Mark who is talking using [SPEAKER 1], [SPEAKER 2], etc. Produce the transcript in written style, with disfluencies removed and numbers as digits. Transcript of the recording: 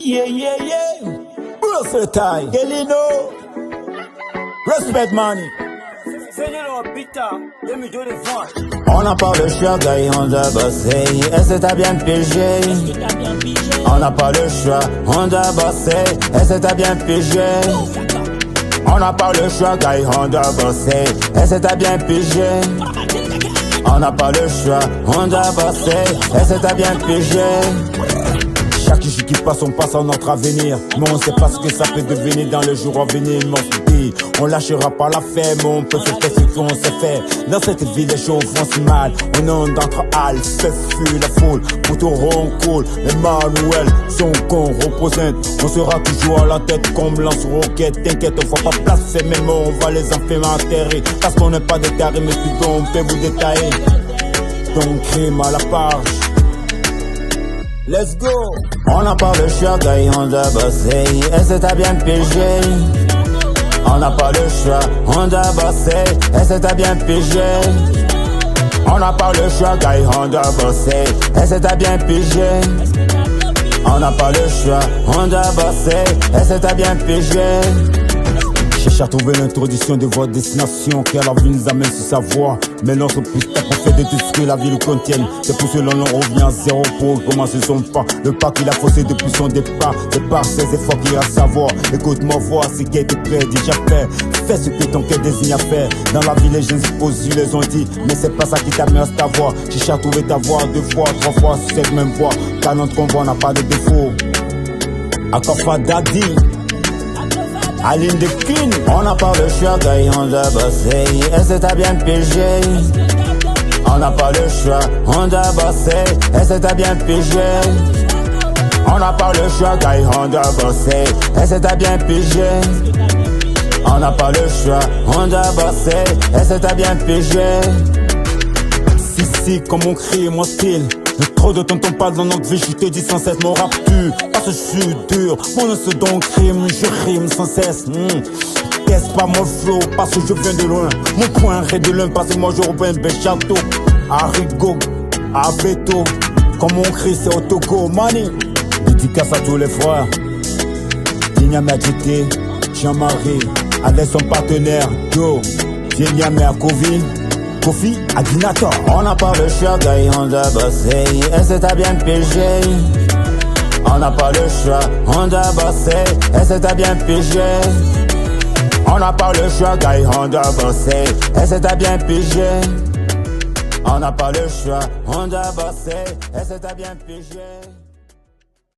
[SPEAKER 1] Yeah. Versatile. Kelino. Respect money. On n'a pas le choix, gars, on doit bosser. Est-ce que t'as bien pigé? On n'a pas le choix, on doit bosser. Est-ce que t'as bien pigé? On n'a pas le choix, gars, on doit bosser. Est-ce que t'as bien pigé? On n'a pas le choix, on doit bosser. Est-ce que t'as bien pigé? Chaque jour qui passe, on passe à notre avenir. Mais on sait pas ce que ça peut devenir dans le jour à venir. Mais on se dit, on lâchera pas la fête, mais on peut faire ce qu'on sait faire. Dans cette vie, les choses font si mal. On est d'entre halles, ce fut la foule. Pour tout rond cool, les Manuel sont qu'on représente. On sera toujours à la tête comme lance-roquette. T'inquiète, on va pas placer mes mots, on va les enfermer enterrer. Parce qu'on n'est pas déterré, mais plutôt on peut vous détailler. Donc crime à la page. Let's go! On n'a pas le choix, gars, on doit bosser. Est-ce que t'as bien pigé? On n'a pas le choix, on doit bosser. Est-ce que t'as bien pigé? On n'a pas le choix, gars, on doit bosser. Est-ce que t'as bien pigé? On n'a pas le choix, on doit bosser. Est-ce que t'as bien pigé? Cherche à trouver l'introduction de votre destination, car la vie nous amène sur sa voie. Mais notre piste qu'on fait de tout ce que la vie nous contienne. C'est pour cela l'on revient à zéro pour commencer son pas. Le pas qu'il a faussé depuis son départ. C'est par ses efforts qu'il a savoir. Écoute-moi voir ce qui a été prêt, déjà fait. Fais ce que ton cœur désigne à faire. Dans la vie les gens se posent, ils les ont dit. Mais c'est pas ça qui t'amène à ta voix. Cherche à trouver ta voix 2 fois, 3 fois sur cette même voie. Car notre convoi n'a pas de défaut. Akafa Daddy. Aline de King. On n'a pas le choix, gars, on doit bosser. Est-ce que t'as bien pigé? On n'a pas le choix, on doit bosser. Est-ce que t'as bien pigé? On n'a pas le choix, gars, on doit bosser. Est-ce que t'as bien pigé? On n'a pas le choix, on doit bosser. Est-ce que t'as bien pigé? Si, comme on crie, mon style. Trop de temps qu'on parle dans notre vie, je te dis sans cesse mon rap pur. Parce que je suis dur, mon nom c'est donc crime, je rime sans cesse. Qu'est-ce pas mon flow, parce que je viens de loin. Mon point est de loin, parce que moi je reviens de château. À Rigo, à Beto, comme on crie c'est au Togo, money. Dédicace à tous les frères. Digname à GT, Jean-Marie, avec son partenaire, Joe, Digname à Kofi. Kofi Adinator. On n'a pas le choix, gars, on doit bosser. Est-ce que t'as bien pigé? On n'a pas le choix, on doit bosser. Est-ce que t'as bien pigé? On n'a pas le choix, gars, on doit bosser. Est-ce que t'as bien pigé? On n'a pas le choix, on doit bosser. Est-ce que t'as bien pigé?